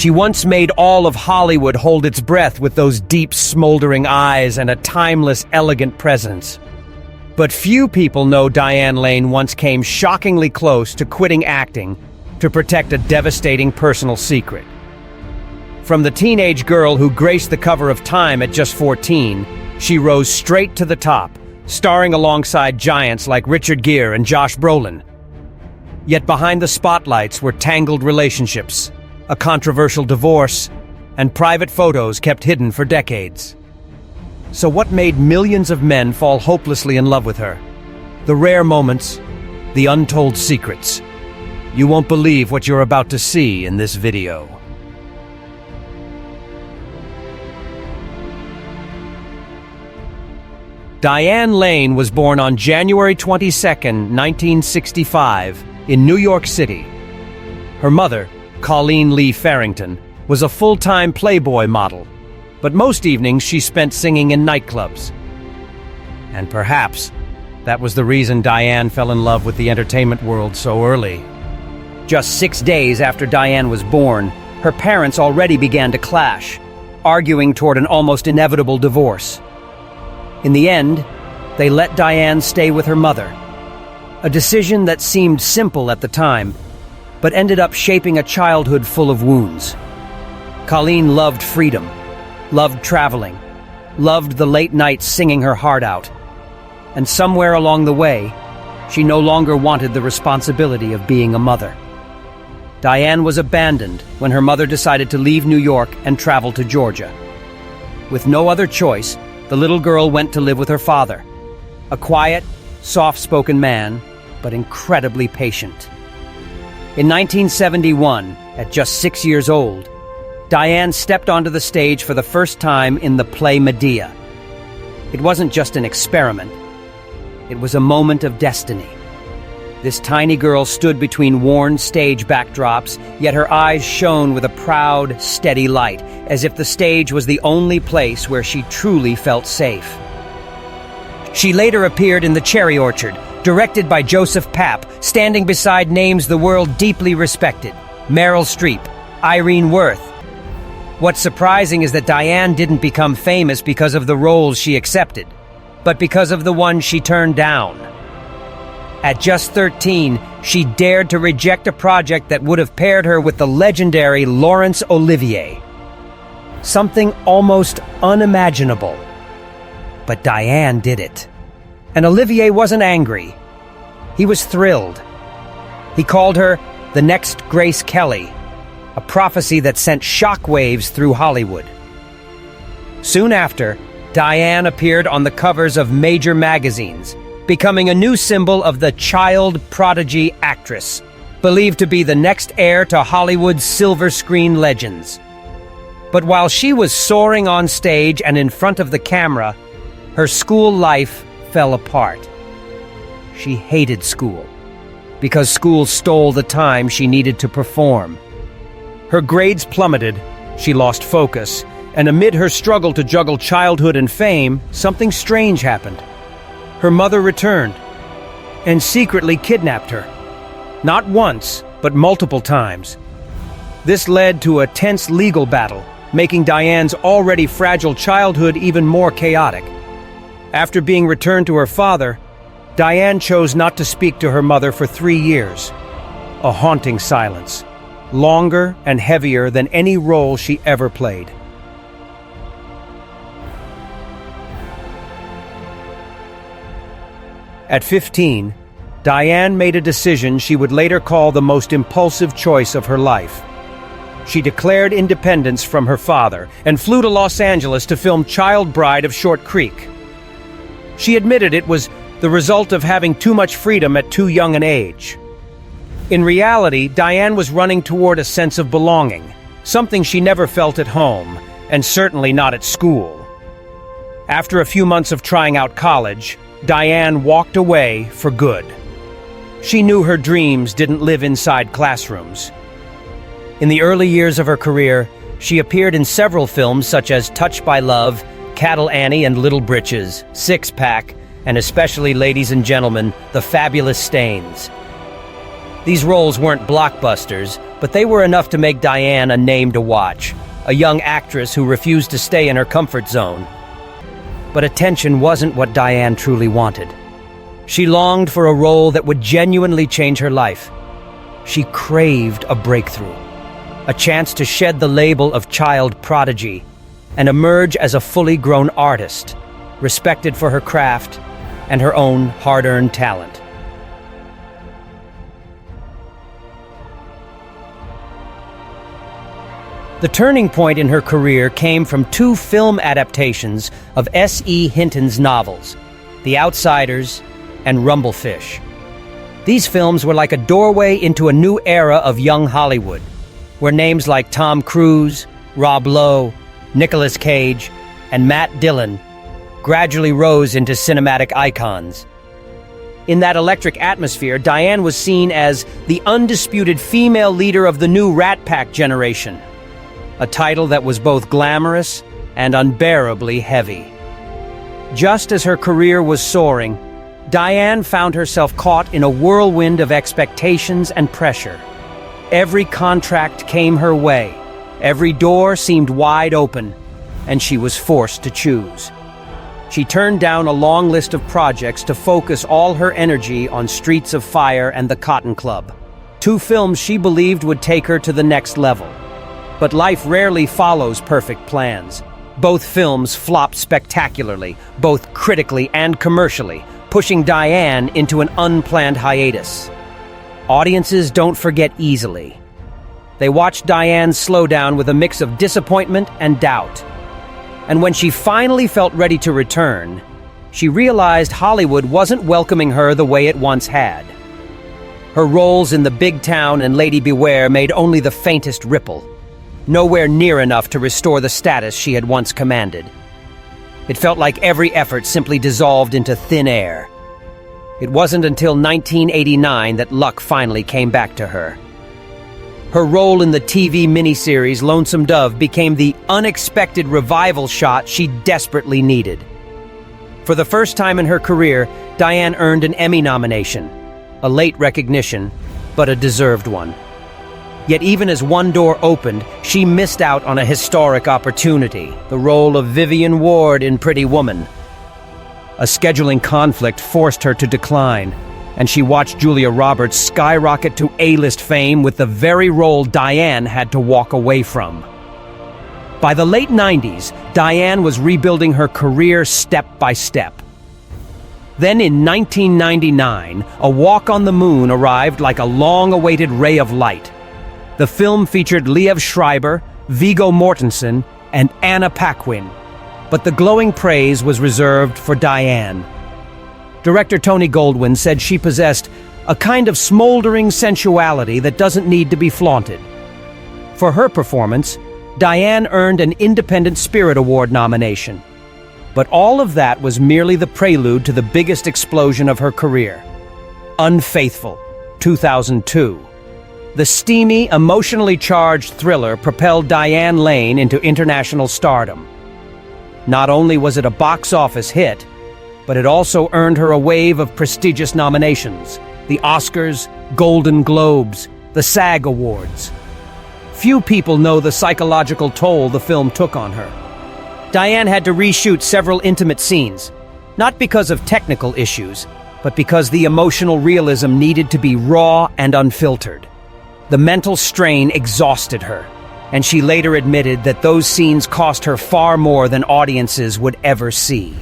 She once made all of Hollywood hold its breath with those deep, smoldering eyes and a timeless, elegant presence. But few people know Diane Lane once came shockingly close to quitting acting to protect a devastating personal secret. From the teenage girl who graced the cover of Time at just 14, she rose straight to the top, starring alongside giants like Richard Gere and Josh Brolin. Yet behind the spotlights were tangled relationships, a controversial divorce, and private photos kept hidden for decades. So what made millions of men fall hopelessly in love with her? The rare moments, the untold secrets. You won't believe what you're about to see in this video. Diane Lane was born on January 22, 1965, in New York City. Her mother, Colleen Lee Farrington, was a full-time Playboy model, but most evenings she spent singing in nightclubs. And perhaps that was the reason Diane fell in love with the entertainment world so early. Just 6 days after Diane was born, her parents already began to clash, arguing toward an almost inevitable divorce. In the end, they let Diane stay with her mother, a decision that seemed simple at the time, but ended up shaping a childhood full of wounds. Colleen loved freedom, loved traveling, loved the late nights singing her heart out. And somewhere along the way, she no longer wanted the responsibility of being a mother. Diane was abandoned when her mother decided to leave New York and travel to Georgia. With no other choice, the little girl went to live with her father, a quiet, soft-spoken man, but incredibly patient. In 1971, at just 6 years old, Diane stepped onto the stage for the first time in the play Medea. It wasn't just an experiment. It was a moment of destiny. This tiny girl stood between worn stage backdrops, yet her eyes shone with a proud, steady light, as if the stage was the only place where she truly felt safe. She later appeared in The Cherry Orchard, directed by Joseph Papp, standing beside names the world deeply respected: Meryl Streep, Irene Worth. What's surprising is that Diane didn't become famous because of the roles she accepted, but because of the ones she turned down. At just 13, she dared to reject a project that would have paired her with the legendary Laurence Olivier. Something almost unimaginable. But Diane did it. And Olivier wasn't angry. He was thrilled. He called her the next Grace Kelly, a prophecy that sent shockwaves through Hollywood. Soon after, Diane appeared on the covers of major magazines, becoming a new symbol of the child prodigy actress, believed to be the next heir to Hollywood's silver screen legends. But while she was soaring on stage and in front of the camera, her school life fell apart. She hated school, because school stole the time she needed to perform. Her grades plummeted, she lost focus, and amid her struggle to juggle childhood and fame, something strange happened. Her mother returned and secretly kidnapped her. Not once, but multiple times. This led to a tense legal battle, making Diane's already fragile childhood even more chaotic. After being returned to her father, Diane chose not to speak to her mother for 3 years. A haunting silence, longer and heavier than any role she ever played. At 15, Diane made a decision she would later call the most impulsive choice of her life. She declared independence from her father and flew to Los Angeles to film Child Bride of Short Creek. She admitted it was the result of having too much freedom at too young an age. In reality, Diane was running toward a sense of belonging, something she never felt at home, and certainly not at school. After a few months of trying out college, Diane walked away for good. She knew her dreams didn't live inside classrooms. In the early years of her career, she appeared in several films such as Touched by Love, Cattle Annie and Little Britches, Six Pack, and especially, ladies and gentlemen, The Fabulous Stains. These roles weren't blockbusters, but they were enough to make Diane a name to watch, a young actress who refused to stay in her comfort zone. But attention wasn't what Diane truly wanted. She longed for a role that would genuinely change her life. She craved a breakthrough, a chance to shed the label of child prodigy and emerge as a fully grown artist, respected for her craft and her own hard-earned talent. The turning point in her career came from two film adaptations of S.E. Hinton's novels, The Outsiders and Rumblefish. These films were like a doorway into a new era of young Hollywood, where names like Tom Cruise, Rob Lowe, Nicolas Cage, and Matt Dillon gradually rose into cinematic icons. In that electric atmosphere, Diane was seen as the undisputed female leader of the new Rat Pack generation, a title that was both glamorous and unbearably heavy. Just as her career was soaring, Diane found herself caught in a whirlwind of expectations and pressure. Every contract came her way, every door seemed wide open, and she was forced to choose. She turned down a long list of projects to focus all her energy on Streets of Fire and The Cotton Club, two films she believed would take her to the next level. But life rarely follows perfect plans. Both films flopped spectacularly, both critically and commercially, pushing Diane into an unplanned hiatus. Audiences don't forget easily. They watched Diane slow down with a mix of disappointment and doubt. And when she finally felt ready to return, she realized Hollywood wasn't welcoming her the way it once had. Her roles in The Big Town and Lady Beware made only the faintest ripple, nowhere near enough to restore the status she had once commanded. It felt like every effort simply dissolved into thin air. It wasn't until 1989 that luck finally came back to her. Her role in the TV miniseries Lonesome Dove became the unexpected revival shot she desperately needed. For the first time in her career, Diane earned an Emmy nomination, a late recognition, but a deserved one. Yet even as one door opened, she missed out on a historic opportunity, the role of Vivian Ward in Pretty Woman. A scheduling conflict forced her to decline, and she watched Julia Roberts skyrocket to A-list fame with the very role Diane had to walk away from. By the late 90s, Diane was rebuilding her career step by step. Then in 1999, A Walk on the Moon arrived like a long-awaited ray of light. The film featured Liev Schreiber, Viggo Mortensen, and Anna Paquin, but the glowing praise was reserved for Diane. Director Tony Goldwyn said she possessed a kind of smoldering sensuality that doesn't need to be flaunted. For her performance, Diane earned an Independent Spirit Award nomination. But all of that was merely the prelude to the biggest explosion of her career. Unfaithful, 2002. The steamy, emotionally charged thriller propelled Diane Lane into international stardom. Not only was it a box office hit, but it also earned her a wave of prestigious nominations: the Oscars, Golden Globes, the SAG Awards. Few people know the psychological toll the film took on her. Diane had to reshoot several intimate scenes, not because of technical issues, but because the emotional realism needed to be raw and unfiltered. The mental strain exhausted her, and she later admitted that those scenes cost her far more than audiences would ever see.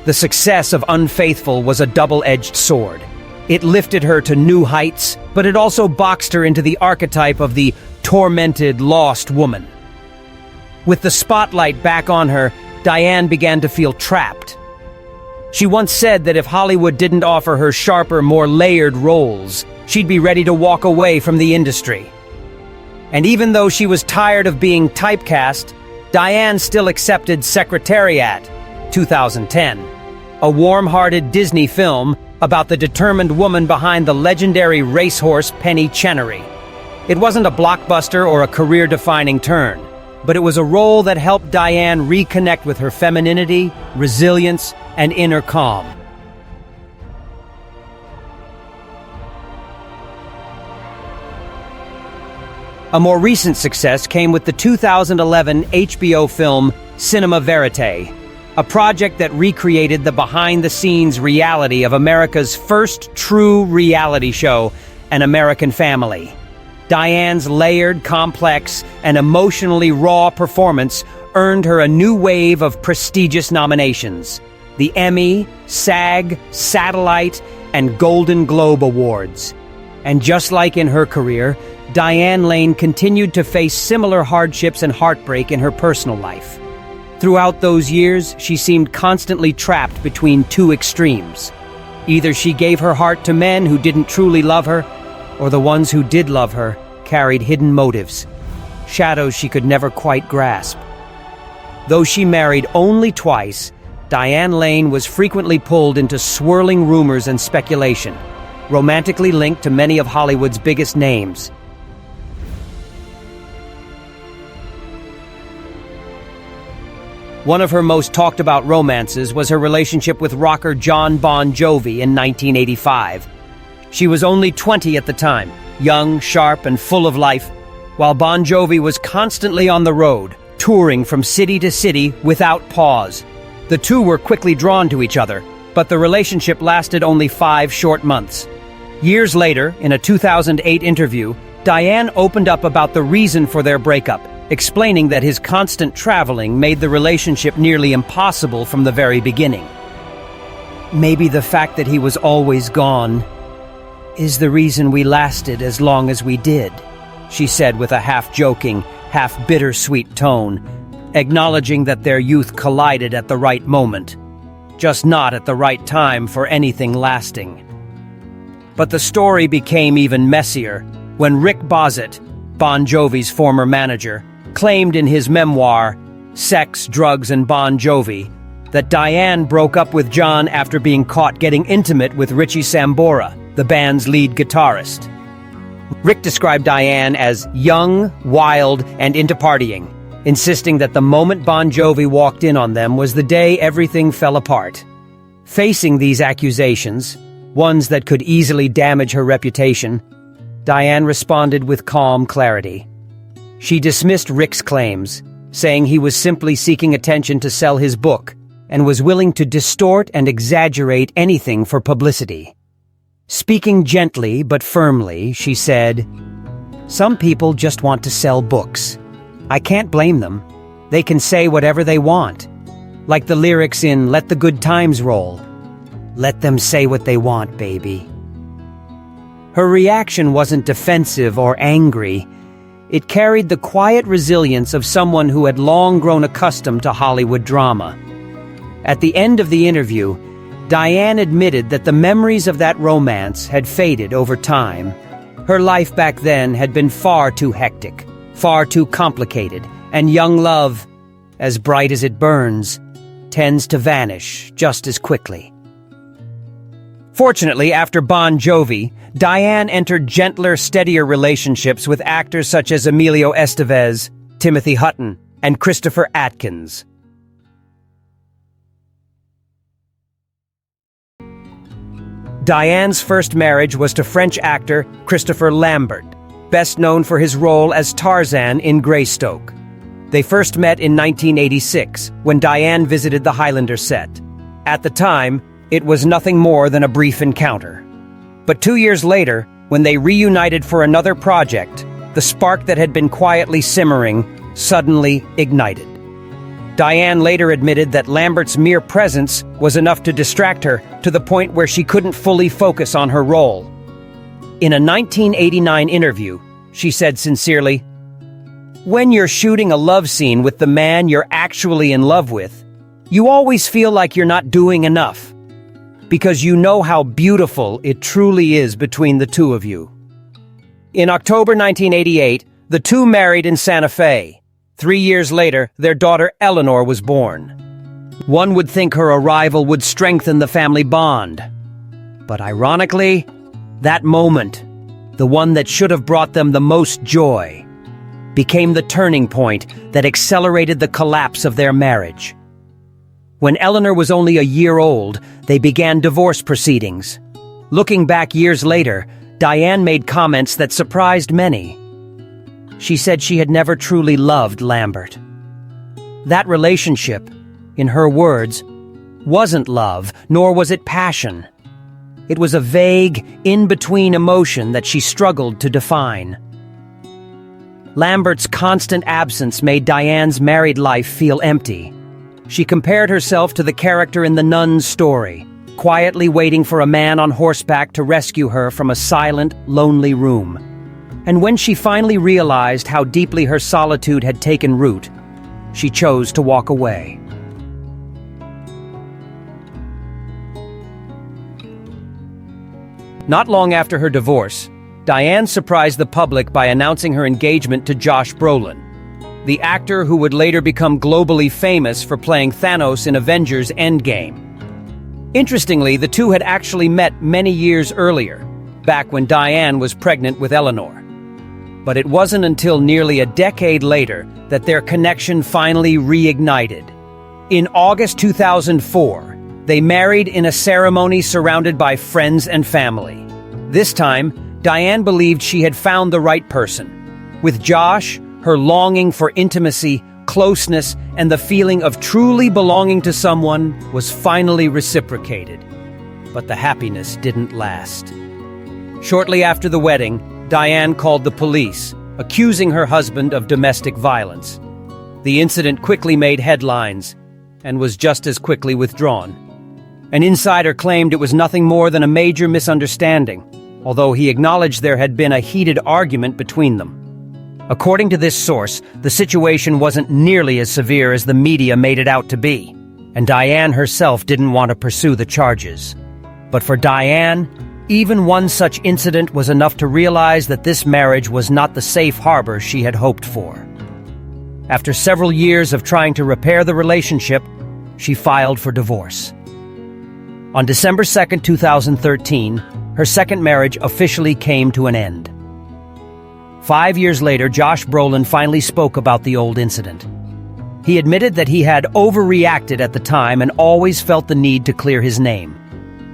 The success of Unfaithful was a double-edged sword. It lifted her to new heights, but it also boxed her into the archetype of the tormented, lost woman. With the spotlight back on her, Diane began to feel trapped. She once said that if Hollywood didn't offer her sharper, more layered roles, she'd be ready to walk away from the industry. And even though she was tired of being typecast, Diane still accepted Secretariat, 2010, a warm-hearted Disney film about the determined woman behind the legendary racehorse Penny Chenery. It wasn't a blockbuster or a career-defining turn, but it was a role that helped Diane reconnect with her femininity, resilience, and inner calm. A more recent success came with the 2011 HBO film Cinema Verite, a project that recreated the behind-the-scenes reality of America's first true reality show, An American Family. Diane's layered, complex, and emotionally raw performance earned her a new wave of prestigious nominations: the Emmy, SAG, Satellite, and Golden Globe Awards. And just like in her career, Diane Lane continued to face similar hardships and heartbreak in her personal life. Throughout those years, she seemed constantly trapped between two extremes. Either she gave her heart to men who didn't truly love her, or the ones who did love her carried hidden motives, shadows she could never quite grasp. Though she married only twice, Diane Lane was frequently pulled into swirling rumors and speculation, romantically linked to many of Hollywood's biggest names. One of her most talked-about romances was her relationship with rocker Jon Bon Jovi in 1985. She was only 20 at the time, young, sharp, and full of life, while Bon Jovi was constantly on the road, touring from city to city without pause. The two were quickly drawn to each other, but the relationship lasted only 5 short months. Years later, in a 2008 interview, Diane opened up about the reason for their breakup, explaining that his constant traveling made the relationship nearly impossible from the very beginning. "Maybe the fact that he was always gone is the reason we lasted as long as we did," she said with a half-joking, half-bittersweet tone, acknowledging that their youth collided at the right moment, just not at the right time for anything lasting. But the story became even messier when Rick Bozet, Bon Jovi's former manager, claimed in his memoir, Sex, Drugs, and Bon Jovi, that Diane broke up with John after being caught getting intimate with Richie Sambora, the band's lead guitarist. Rick described Diane as young, wild, and into partying, insisting that the moment Bon Jovi walked in on them was the day everything fell apart. Facing these accusations, ones that could easily damage her reputation, Diane responded with calm clarity. She dismissed Rick's claims, saying he was simply seeking attention to sell his book and was willing to distort and exaggerate anything for publicity. Speaking gently but firmly, she said, "Some people just want to sell books. I can't blame them. They can say whatever they want. Like the lyrics in Let the Good Times Roll. Let them say what they want, baby." Her reaction wasn't defensive or angry. It carried the quiet resilience of someone who had long grown accustomed to Hollywood drama. At the end of the interview, Diane admitted that the memories of that romance had faded over time. Her life back then had been far too hectic, far too complicated, and young love, as bright as it burns, tends to vanish just as quickly. Fortunately, after Bon Jovi, Diane entered gentler, steadier relationships with actors such as Emilio Estevez, Timothy Hutton, and Christopher Atkins. Diane's first marriage was to French actor Christopher Lambert, best known for his role as Tarzan in Greystoke. They first met in 1986, when Diane visited the Highlander set. At the time, it was nothing more than a brief encounter. But 2 years later, when they reunited for another project, the spark that had been quietly simmering suddenly ignited. Diane later admitted that Lambert's mere presence was enough to distract her to the point where she couldn't fully focus on her role. In a 1989 interview, she said sincerely, "When you're shooting a love scene with the man you're actually in love with, you always feel like you're not doing enough, because you know how beautiful it truly is between the two of you." In October 1988, the two married in Santa Fe. 3 years later, their daughter Eleanor was born. One would think her arrival would strengthen the family bond. But ironically, that moment, the one that should have brought them the most joy, became the turning point that accelerated the collapse of their marriage. When Eleanor was only a year old, they began divorce proceedings. Looking back years later, Diane made comments that surprised many. she said she had never truly loved Lambert. That relationship, in her words, wasn't love, nor was it passion. It was a vague, in-between emotion that she struggled to define. Lambert's constant absence made Diane's married life feel empty. She compared herself to the character in the Nun's story, quietly waiting for a man on horseback to rescue her from a silent, lonely room. And when she finally realized how deeply her solitude had taken root, she chose to walk away. Not long after her divorce, Diane surprised the public by announcing her engagement to Josh Brolin, the actor who would later become globally famous for playing Thanos in Avengers Endgame. Interestingly, the two had actually met many years earlier, back when Diane was pregnant with Eleanor. But it wasn't until nearly a decade later that their connection finally reignited. In August 2004, they married in a ceremony surrounded by friends and family. This time, Diane believed she had found the right person. With Josh, her longing for intimacy, closeness, and the feeling of truly belonging to someone was finally reciprocated. But the happiness didn't last. Shortly after the wedding, Diane called the police, accusing her husband of domestic violence. The incident quickly made headlines and was just as quickly withdrawn. An insider claimed it was nothing more than a major misunderstanding, although he acknowledged there had been a heated argument between them. According to this source, the situation wasn't nearly as severe as the media made it out to be, and Diane herself didn't want to pursue the charges. But for Diane, even one such incident was enough to realize that this marriage was not the safe harbor she had hoped for. After several years of trying to repair the relationship, she filed for divorce. On December 2, 2013, her second marriage officially came to an end. 5 years later, Josh Brolin finally spoke about the old incident. He admitted that he had overreacted at the time and always felt the need to clear his name.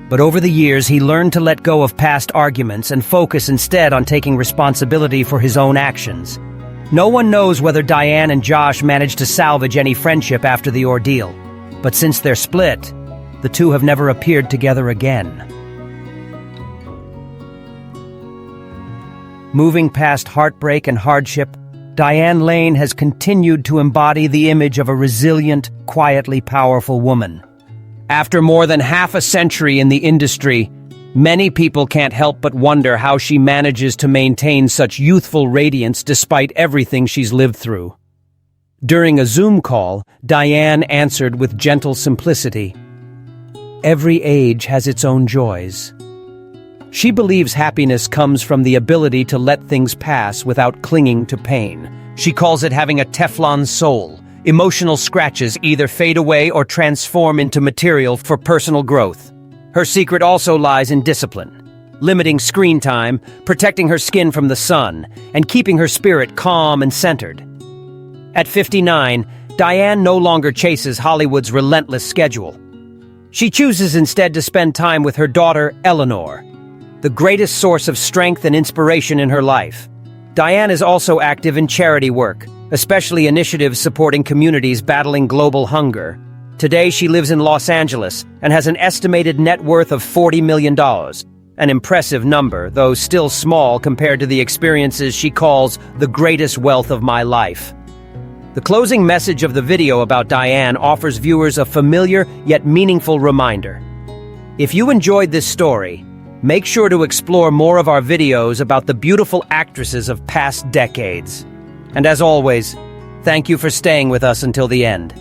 But over the years, he learned to let go of past arguments and focus instead on taking responsibility for his own actions. No one knows whether Diane and Josh managed to salvage any friendship after the ordeal, but since they're split, the two have never appeared together again. Moving past heartbreak and hardship, Diane Lane has continued to embody the image of a resilient, quietly powerful woman. After more than half a century in the industry, many people can't help but wonder how she manages to maintain such youthful radiance despite everything she's lived through. During a Zoom call, Diane answered with gentle simplicity, "Every age has its own joys." She believes happiness comes from the ability to let things pass without clinging to pain. She calls it having a Teflon soul. Emotional scratches either fade away or transform into material for personal growth. Her secret also lies in discipline, limiting screen time, protecting her skin from the sun, and keeping her spirit calm and centered. At 59, Diane no longer chases Hollywood's relentless schedule. She chooses instead to spend time with her daughter, Eleanor, the greatest source of strength and inspiration in her life. Diane is also active in charity work, especially initiatives supporting communities battling global hunger. Today, she lives in Los Angeles and has an estimated net worth of $40 million, an impressive number, though still small compared to the experiences she calls the greatest wealth of my life. The closing message of the video about Diane offers viewers a familiar yet meaningful reminder. If you enjoyed this story, make sure to explore more of our videos about the beautiful actresses of past decades. And as always, thank you for staying with us until the end.